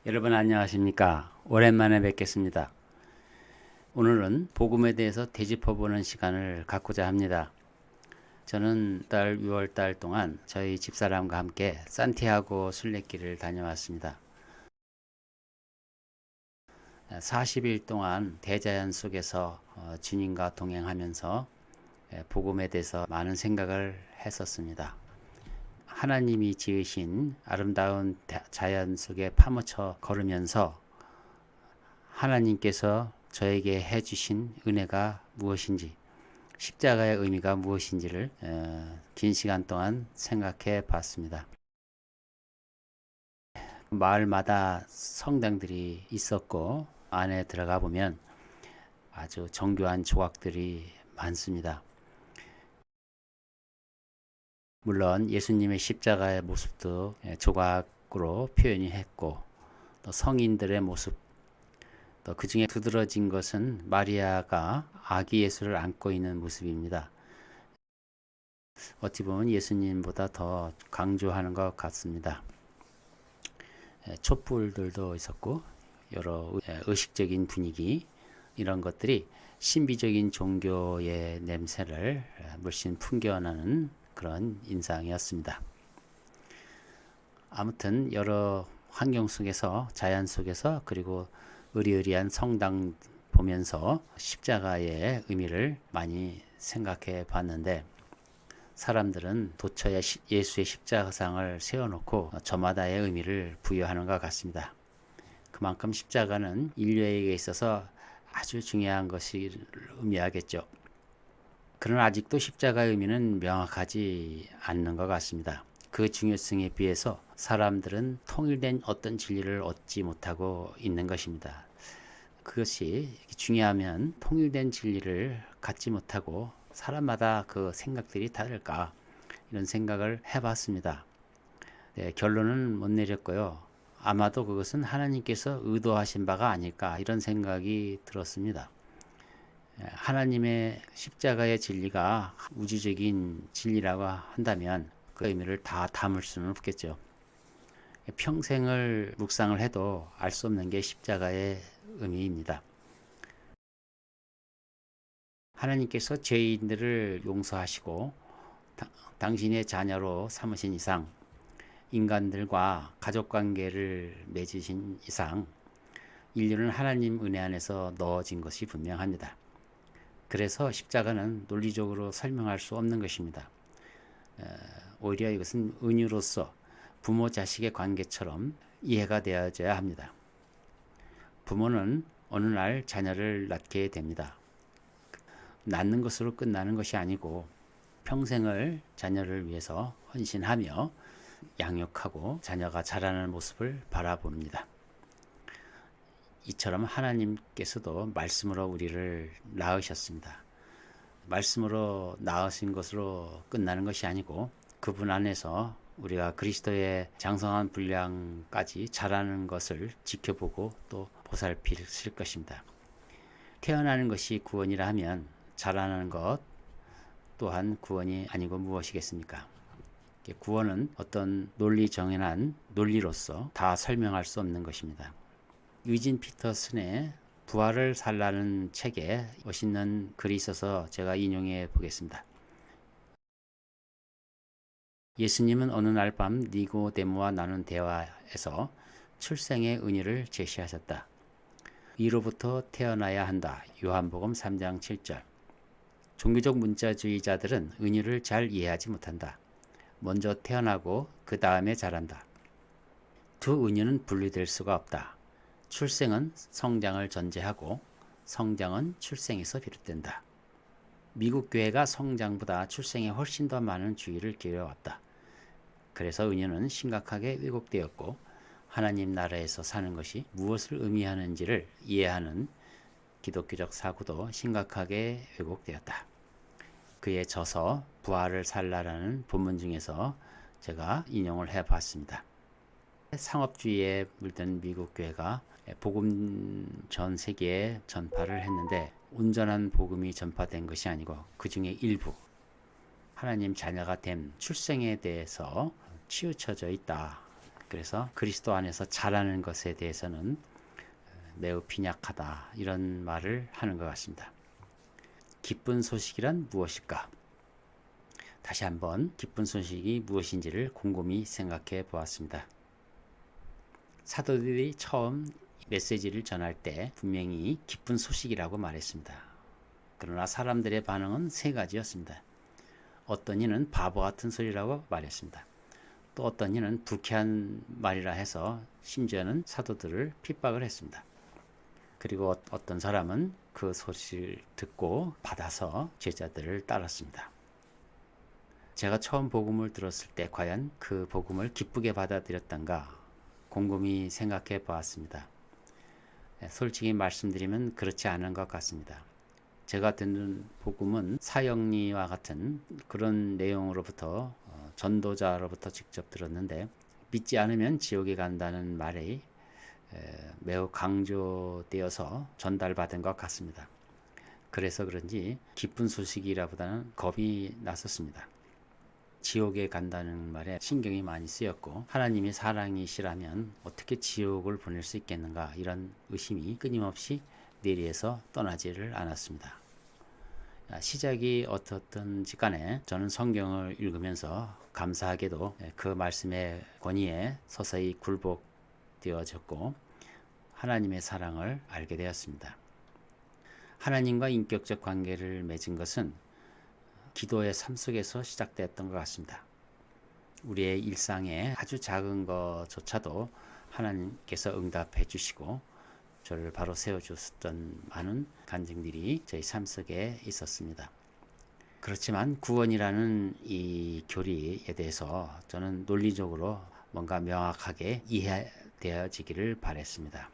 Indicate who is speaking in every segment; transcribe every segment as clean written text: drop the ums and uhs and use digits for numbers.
Speaker 1: 여러분 안녕하십니까? 오랜만에 뵙겠습니다. 오늘은 복음에 대해서 되짚어보는 시간을 갖고자 합니다. 저는 6월 달 동안 저희 집사람과 함께 산티아고 순례길을 다녀왔습니다. 40일 동안 대자연 속에서 주님과 동행하면서 복음에 대해서 많은 생각을 했었습니다. 하나님이 지으신 아름다운 자연 속에 파묻혀 걸으면서 하나님께서 저에게 해주신 은혜가 무엇인지, 십자가의 의미가 무엇인지를 긴 시간 동안 생각해 봤습니다. 마을마다 성당들이 있었고 안에 들어가 보면 아주 정교한 조각들이 많습니다. 물론 예수님의 십자가의 모습도 조각으로 표현이 했고, 또 성인들의 모습, 또 그 중에 두드러진 것은 마리아가 아기 예수를 안고 있는 모습입니다. 어찌 보면 예수님보다 더 강조하는 것 같습니다. 촛불들도 있었고 여러 의식적인 분위기, 이런 것들이 신비적인 종교의 냄새를 물씬 풍겨나는 그런 인상이었습니다. 아무튼 여러 환경 속에서, 자연 속에서, 그리고 의리의리한 성당 보면서 십자가의 의미를 많이 생각해 봤는데, 사람들은 도처에 예수의 십자가상을 세워놓고 저마다의 의미를 부여하는 것 같습니다. 그만큼 십자가는 인류에게 있어서 아주 중요한 것을 의미하겠죠. 그러나 아직도 십자가의 의미는 명확하지 않는 것 같습니다. 그 중요성에 비해서 사람들은 통일된 어떤 진리를 얻지 못하고 있는 것입니다. 그것이 중요하면 통일된 진리를 갖지 못하고 사람마다 그 생각들이 다를까, 이런 생각을 해봤습니다. 네, 결론은 못 내렸고요. 아마도 그것은 하나님께서 의도하신 바가 아닐까, 이런 생각이 들었습니다. 하나님의 십자가의 진리가 우주적인 진리라고 한다면 그 의미를 다 담을 수는 없겠죠. 평생을 묵상을 해도 알 수 없는 게 십자가의 의미입니다. 하나님께서 죄인들을 용서하시고 당신의 자녀로 삼으신 이상, 인간들과 가족관계를 맺으신 이상, 인류는 하나님 은혜 안에서 넣어진 것이 분명합니다. 그래서 십자가는 논리적으로 설명할 수 없는 것입니다. 오히려 이것은 은유로서 부모 자식의 관계처럼 이해가 되어져야 합니다. 부모는 어느 날 자녀를 낳게 됩니다. 낳는 것으로 끝나는 것이 아니고 평생을 자녀를 위해서 헌신하며 양육하고 자녀가 자라는 모습을 바라봅니다. 이처럼 하나님께서도 말씀으로 우리를 낳으셨습니다. 말씀으로 낳으신 것으로 끝나는 것이 아니고 그분 안에서 우리가 그리스도의 장성한 분량까지 자라는 것을 지켜보고 또 보살필 것입니다. 태어나는 것이 구원이라 하면 자라나는 것 또한 구원이 아니고 무엇이겠습니까? 구원은 어떤 논리 정연한 논리로서 다 설명할 수 없는 것입니다. 유진 피터슨의 부활을 살라는 책에 멋있는 글이 있어서 제가 인용해 보겠습니다. 예수님은 어느 날 밤 니고데모와 나눈 대화에서 출생의 의미를 제시하셨다. 이로부터 태어나야 한다. 요한복음 3장 7절. 종교적 문자주의자들은 은유를 잘 이해하지 못한다. 먼저 태어나고 그 다음에 자란다. 두 은유는 분리될 수가 없다. 출생은 성장을 전제하고 성장은 출생에서 비롯된다. 미국 교회가 성장보다 출생에 훨씬 더 많은 주의를 기울여왔다. 그래서 은유는 심각하게 왜곡되었고 하나님 나라에서 사는 것이 무엇을 의미하는지를 이해하는 기독교적 사고도 심각하게 왜곡되었다. 그의 저서 부활을 살라라는 본문 중에서 제가 인용을 해봤습니다. 상업주의에 물든 미국 교회가 복음 전 세계에 전파를 했는데 온전한 복음이 전파된 것이 아니고 그 중에 일부, 하나님 자녀가 된 출생에 대해서 치우쳐져 있다. 그래서 그리스도 안에서 잘하는 것에 대해서는 매우 빈약하다, 이런 말을 하는 것 같습니다. 기쁜 소식이란 무엇일까? 다시 한번 기쁜 소식이 무엇인지를 곰곰이 생각해 보았습니다. 사도들이 처음 메시지를 전할 때 분명히 기쁜 소식이라고 말했습니다. 그러나 사람들의 반응은 세 가지였습니다. 어떤 이는 바보 같은 소리라고 말했습니다. 또 어떤 이는 불쾌한 말이라 해서 심지어는 사도들을 핍박을 했습니다. 그리고 어떤 사람은 그 소식을 듣고 받아서 제자들을 따랐습니다. 제가 처음 복음을 들었을 때 과연 그 복음을 기쁘게 받아들였던가 곰곰이 생각해 보았습니다. 솔직히 말씀드리면 그렇지 않은 것 같습니다. 제가 듣는 복음은 사형리와 같은 그런 내용으로부터 전도자로부터 직접 들었는데, 믿지 않으면 지옥에 간다는 말이 매우 강조되어서 전달받은 것 같습니다. 그래서 그런지 기쁜 소식이라보다는 겁이 났었습니다. 지옥에 간다는 말에 신경이 많이 쓰였고, 하나님이 사랑이시라면 어떻게 지옥을 보낼 수 있겠는가, 이런 의심이 끊임없이 내리에서 떠나지를 않았습니다. 시작이 어떻든지 간에 저는 성경을 읽으면서 감사하게도 그 말씀의 권위에 서서히 굴복되어졌고 하나님의 사랑을 알게 되었습니다. 하나님과 인격적 관계를 맺은 것은 기도의 삶 속에서 시작되었던 것 같습니다. 우리의 일상에 아주 작은 것조차도 하나님께서 응답해 주시고 저를 바로 세워주셨던 많은 간증들이 저희 삶 속에 있었습니다. 그렇지만 구원이라는 이 교리에 대해서 저는 논리적으로 뭔가 명확하게 이해되어지기를 바랬습니다.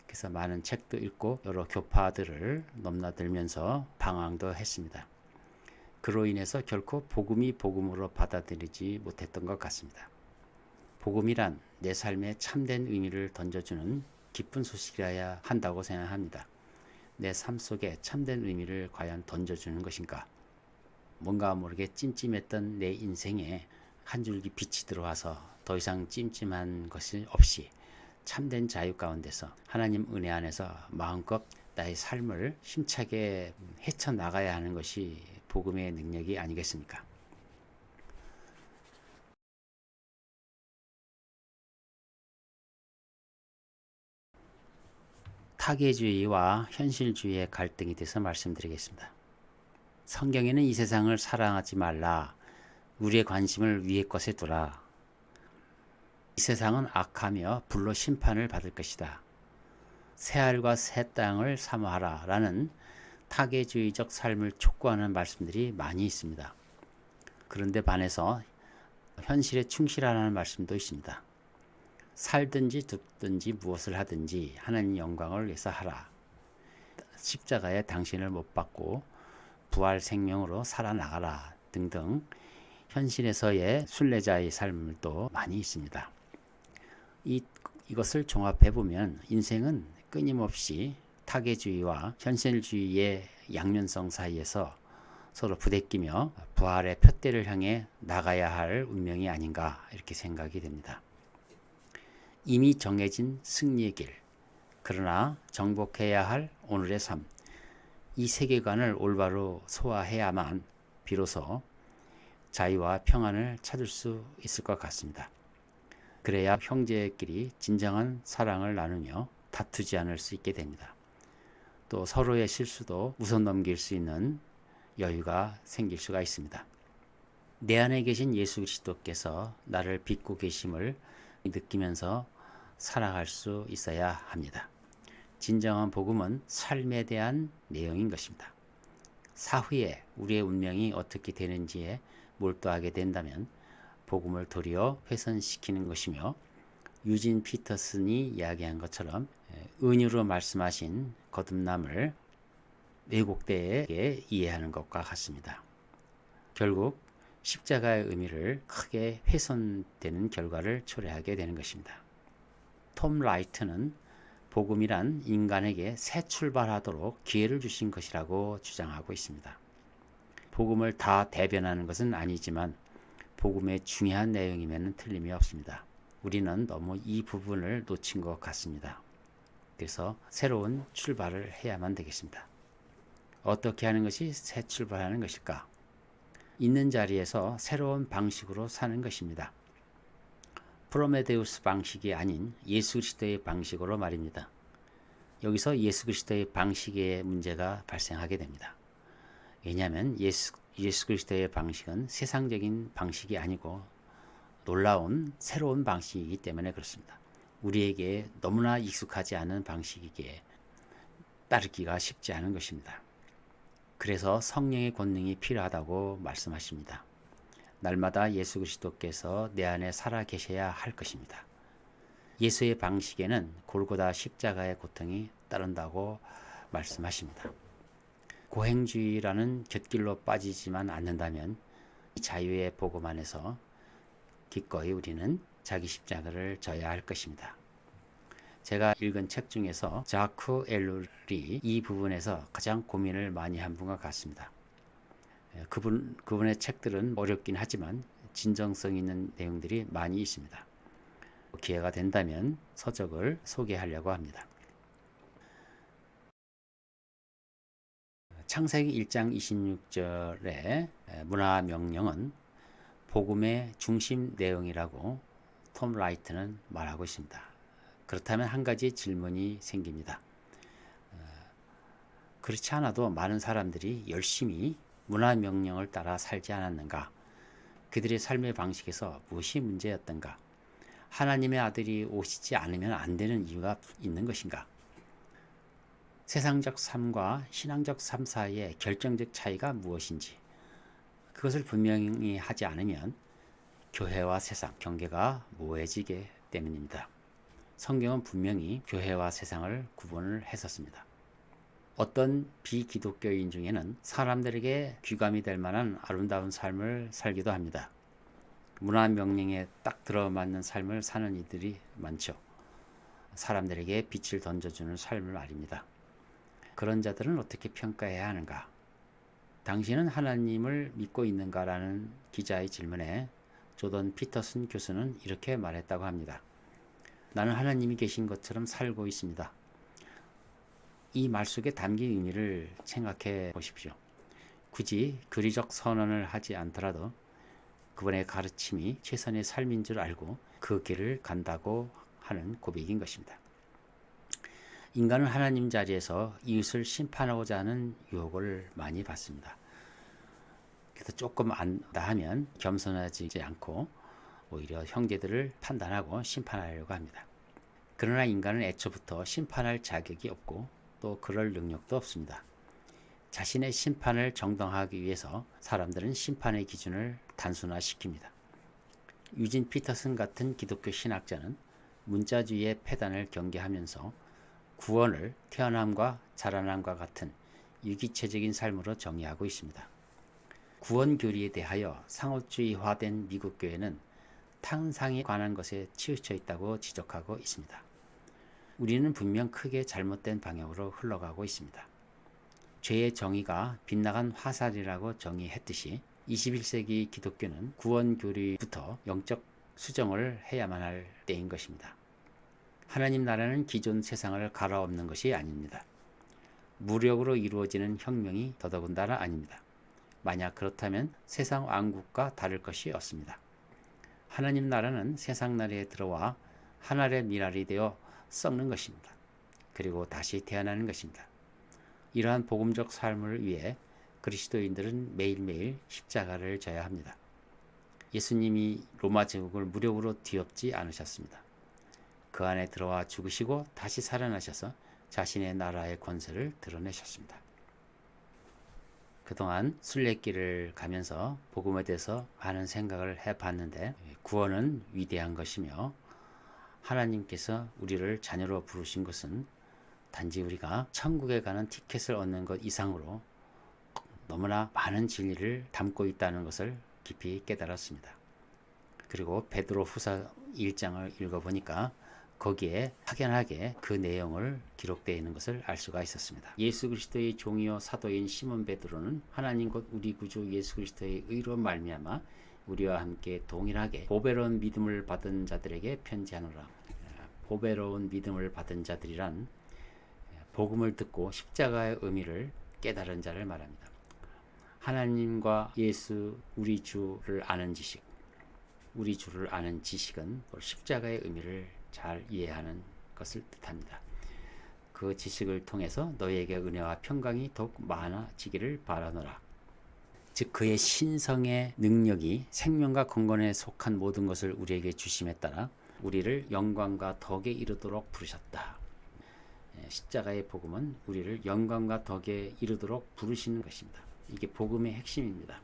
Speaker 1: 그래서 많은 책도 읽고 여러 교파들을 넘나들면서 방황도 했습니다. 그로 인해서 결코 복음이 복음으로 받아들이지 못했던 것 같습니다. 복음이란 내 삶에 참된 의미를 던져주는 기쁜 소식이라야 한다고 생각합니다. 내 삶 속에 참된 의미를 과연 던져주는 것인가? 뭔가 모르게 찜찜했던 내 인생에 한 줄기 빛이 들어와서 더 이상 찜찜한 것이 없이 참된 자유 가운데서 하나님 은혜 안에서 마음껏 나의 삶을 힘차게 헤쳐나가야 하는 것이 복음의 능력이 아니겠습니까? 타계주의와 현실주의의 갈등에 대해서 말씀드리겠습니다. 성경에는 이 세상을 사랑하지 말라, 우리의 관심을 위의 것에 두라, 이 세상은 악하며 불로 심판을 받을 것이다, 새하늘과 새 땅을 사모하라 라는 타계주의적 삶을 촉구하는 말씀들이 많이 있습니다. 그런데 반해서 현실에 충실하라는 말씀도 있습니다. 살든지 죽든지 무엇을 하든지 하나님 영광을 위해서 하라. 십자가에 당신을 못 박고 부활 생명으로 살아나가라 등등 현실에서의 순례자의 삶도 많이 있습니다. 이것을 종합해 보면 인생은 끊임없이 타계주의와 현실주의의 양면성 사이에서 서로 부대끼며 부활의 푯대를 향해 나가야 할 운명이 아닌가, 이렇게 생각이 됩니다. 이미 정해진 승리의 길, 그러나 정복해야 할 오늘의 삶, 이 세계관을 올바로 소화해야만 비로소 자유와 평안을 찾을 수 있을 것 같습니다. 그래야 형제끼리 진정한 사랑을 나누며 다투지 않을 수 있게 됩니다. 또 서로의 실수도 웃어 넘길 수 있는 여유가 생길 수가 있습니다. 내 안에 계신 예수 그리스도께서 나를 빚고 계심을 느끼면서 살아갈 수 있어야 합니다. 진정한 복음은 삶에 대한 내용인 것입니다. 사후에 우리의 운명이 어떻게 되는지에 몰두하게 된다면 복음을 도리어 훼손시키는 것이며, 유진 피터슨이 이야기한 것처럼 은유로 말씀하신 거듭남을 왜곡되게 이해하는 것과 같습니다. 결국 십자가의 의미를 크게 훼손되는 결과를 초래하게 되는 것입니다. 톰 라이트는 복음이란 인간에게 새 출발하도록 기회를 주신 것이라고 주장하고 있습니다. 복음을 다 대변하는 것은 아니지만 복음의 중요한 내용이면 틀림이 없습니다. 우리는 너무 이 부분을 놓친 것 같습니다. 그래서 새로운 출발을 해야만 되겠습니다. 어떻게 하는 것이 새 출발하는 것일까? 있는 자리에서 새로운 방식으로 사는 것입니다. 프로메데우스 방식이 아닌 예수 그리스도의 방식으로 말입니다. 여기서 예수 그리스도의 방식의 문제가 발생하게 됩니다. 왜냐하면 예수 그리스도의 방식은 세상적인 방식이 아니고 놀라운 새로운 방식이기 때문에 그렇습니다. 우리에게 너무나 익숙하지 않은 방식이기에 따르기가 쉽지 않은 것입니다. 그래서 성령의 권능이 필요하다고 말씀하십니다. 날마다 예수 그리스도께서 내 안에 살아 계셔야 할 것입니다. 예수의 방식에는 골고다 십자가의 고통이 따른다고 말씀하십니다. 고행주의라는 곁길로 빠지지만 않는다면 이 자유의 복음 안에서 기꺼이 우리는 자기 십자가를 져야 할 것입니다. 제가 읽은 책 중에서 자크 엘룰이 이 부분에서 가장 고민을 많이 한 분과 같습니다. 그분의 책들은 어렵긴 하지만 진정성 있는 내용들이 많이 있습니다. 기회가 된다면 서적을 소개하려고 합니다. 창세기 1장 26절의 문화명령은 복음의 중심 내용이라고 톰 라이트는 말하고 있습니다. 그렇다면 한 가지 질문이 생깁니다. 그렇지 않아도 많은 사람들이 열심히 문화명령을 따라 살지 않았는가? 그들의 삶의 방식에서 무엇이 문제였던가? 하나님의 아들이 오시지 않으면 안 되는 이유가 있는 것인가? 세상적 삶과 신앙적 삶 사이의 결정적 차이가 무엇인지 그것을 분명히 하지 않으면 교회와 세상, 경계가 모호해지기 때문입니다. 성경은 분명히 교회와 세상을 구분을 했었습니다. 어떤 비기독교인 중에는 사람들에게 귀감이 될 만한 아름다운 삶을 살기도 합니다. 문화 명령에 딱 들어맞는 삶을 사는 이들이 많죠. 사람들에게 빛을 던져주는 삶을 말입니다. 그런 자들은 어떻게 평가해야 하는가? 당신은 하나님을 믿고 있는가라는 기자의 질문에 조던 피터슨 교수는 이렇게 말했다고 합니다. 나는 하나님이 계신 것처럼 살고 있습니다. 이 말 속에 담긴 의미를 생각해 보십시오. 굳이 교리적 선언을 하지 않더라도 그분의 가르침이 최선의 삶인 줄 알고 그 길을 간다고 하는 고백인 것입니다. 인간은 하나님 자리에서 이웃을 심판하고자 하는 유혹을 많이 받습니다. 그래서 조금 안다 하면 겸손하지 않고 오히려 형제들을 판단하고 심판하려고 합니다. 그러나 인간은 애초부터 심판할 자격이 없고 또 그럴 능력도 없습니다. 자신의 심판을 정당화하기 위해서 사람들은 심판의 기준을 단순화시킵니다. 유진 피터슨 같은 기독교 신학자는 문자주의의 폐단을 경계하면서 구원을 태어남과 자라남과 같은 유기체적인 삶으로 정의하고 있습니다. 구원 교리에 대하여 상업주의화된 미국 교회는 탕상에 관한 것에 치우쳐 있다고 지적하고 있습니다. 우리는 분명 크게 잘못된 방향으로 흘러가고 있습니다. 죄의 정의가 빗나간 화살이라고 정의했듯이 21세기 기독교는 구원 교리부터 영적 수정을 해야만 할 때인 것입니다. 하나님 나라는 기존 세상을 갈아엎는 것이 아닙니다. 무력으로 이루어지는 혁명이 더더군다나 아닙니다. 만약 그렇다면 세상 왕국과 다를 것이 없습니다. 하나님 나라는 세상 나라에 들어와 하늘의 미랄이 되어 썩는 것입니다. 그리고 다시 태어나는 것입니다. 이러한 복음적 삶을 위해 그리스도인들은 매일매일 십자가를 져야 합니다. 예수님이 로마 제국을 무력으로 뒤엎지 않으셨습니다. 그 안에 들어와 죽으시고 다시 살아나셔서 자신의 나라의 권세를 드러내셨습니다. 그동안 순례길을 가면서 복음에 대해서 많은 생각을 해봤는데 구원은 위대한 것이며 하나님께서 우리를 자녀로 부르신 것은 단지 우리가 천국에 가는 티켓을 얻는 것 이상으로 너무나 많은 진리를 담고 있다는 것을 깊이 깨달았습니다. 그리고 베드로 후서 1장을 읽어보니까 거기에 확연하게 그 내용을 기록되어 있는 것을 알 수가 있었습니다. 예수 그리스도의 종이요 사도인 시몬 베드로는 하나님 곧 우리 구주 예수 그리스도의 의로 말미암아 우리와 함께 동일하게 보배로운 믿음을 받은 자들에게 편지하노라. 보배로운 믿음을 받은 자들이란 복음을 듣고 십자가의 의미를 깨달은 자를 말합니다. 하나님과 예수 우리 주를 아는 지식, 우리 주를 아는 지식은 십자가의 의미를 잘 이해하는 것을 뜻합니다. 그 지식을 통해서 너희에게 은혜와 평강이 더욱 많아지기를 바라노라. 즉 그의 신성의 능력이 생명과 건강에 속한 모든 것을 우리에게 주심에 따라 우리를 영광과 덕에 이르도록 부르셨다. 십자가의 복음은 우리를 영광과 덕에 이르도록 부르시는 것입니다. 이게 복음의 핵심입니다.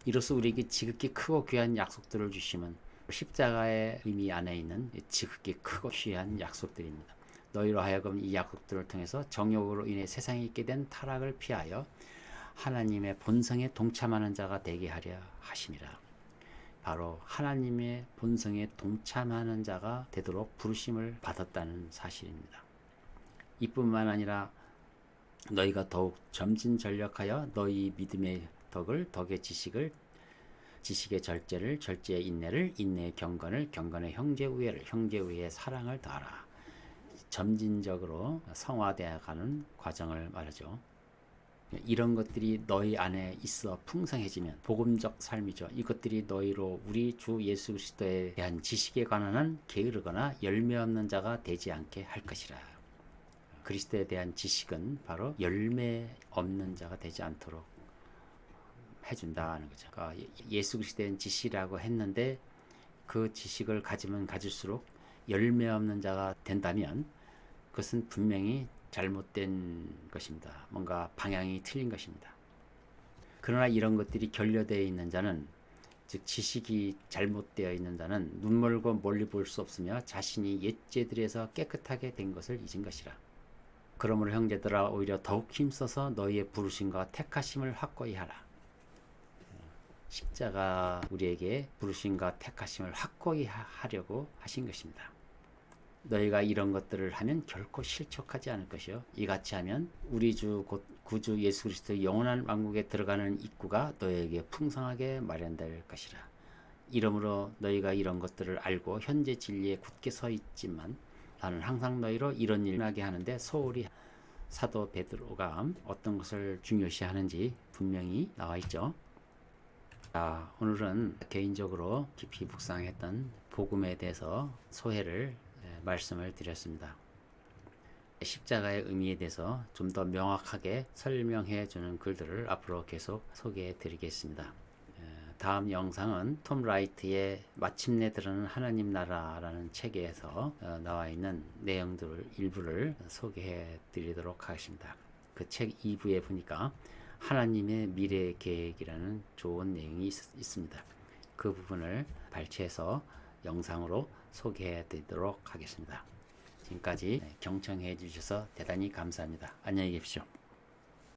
Speaker 1: 이로써 우리에게 지극히 크고 귀한 약속들을 주시면 십자가의 의미 안에 있는 지극히 크고 귀한 약속들입니다. 너희로 하여금 이 약속들을 통해서 정욕으로 인해 세상에 있게 된 타락을 피하여 하나님의 본성에 동참하는 자가 되게 하려 하심이라. 바로 하나님의 본성에 동참하는 자가 되도록 부르심을 받았다는 사실입니다. 이뿐만 아니라 너희가 더욱 점진전력하여 너희 믿음의 덕을, 덕의 지식을, 지식의 절제를, 절제의 인내를, 인내의 경건을, 경건의 형제우애를, 형제우애의 사랑을 더하라. 점진적으로 성화되어가는 과정을 말하죠. 이런 것들이 너희 안에 있어 풍성해지면 복음적 삶이죠. 이것들이 너희로 우리 주 예수 그리스도에 대한 지식에 관한 한 게으르거나 열매 없는 자가 되지 않게 할 것이라. 그리스도에 대한 지식은 바로 열매 없는 자가 되지 않도록 해준다는 거죠. 그러니까 예수 그리스도에 대한 지식이라고 했는데 그 지식을 가지면 가질수록 열매 없는 자가 된다면 그것은 분명히 잘못된 것입니다. 뭔가 방향이 틀린 것입니다. 그러나 이런 것들이 결여되어 있는 자는, 즉 지식이 잘못되어 있는 자는 눈 멀고 멀리 볼 수 없으며 자신이 옛죄들에서 깨끗하게 된 것을 잊은 것이라. 그러므로 형제들아 오히려 더욱 힘써서 너희의 부르심과 택하심을 확고히 하라. 십자가 우리에게 부르심과 택하심을 확고히 하려고 하신 것입니다. 너희가 이런 것들을 하면 결코 실족하지 않을 것이요. 이같이 하면 우리 주 곧 구주 예수 그리스도의 영원한 왕국에 들어가는 입구가 너희에게 풍성하게 마련될 것이라. 이러므로 너희가 이런 것들을 알고 현재 진리에 굳게 서 있지만 나는 항상 너희로 이런 일을 하게 하는데 소홀히 사도 베드로가 어떤 것을 중요시하는지 분명히 나와 있죠. 자, 오늘은 개인적으로 깊이 묵상했던 복음에 대해서 소회를 말씀을 드렸습니다. 십자가의 의미에 대해서 좀 더 명확하게 설명해 주는 글들을 앞으로 계속 소개해 드리겠습니다. 다음 영상은 톰 라이트의 마침내 드러나는 하나님 나라라는 책에서 나와 있는 내용들 일부를 소개해 드리도록 하겠습니다. 그 책 2부에 보니까 하나님의 미래 계획이라는 좋은 내용이 있습니다. 그 부분을 발췌해서 영상으로 소개해 드리도록 하겠습니다. 지금까지 경청해 주셔서 대단히 감사합니다. 안녕히 계십시오.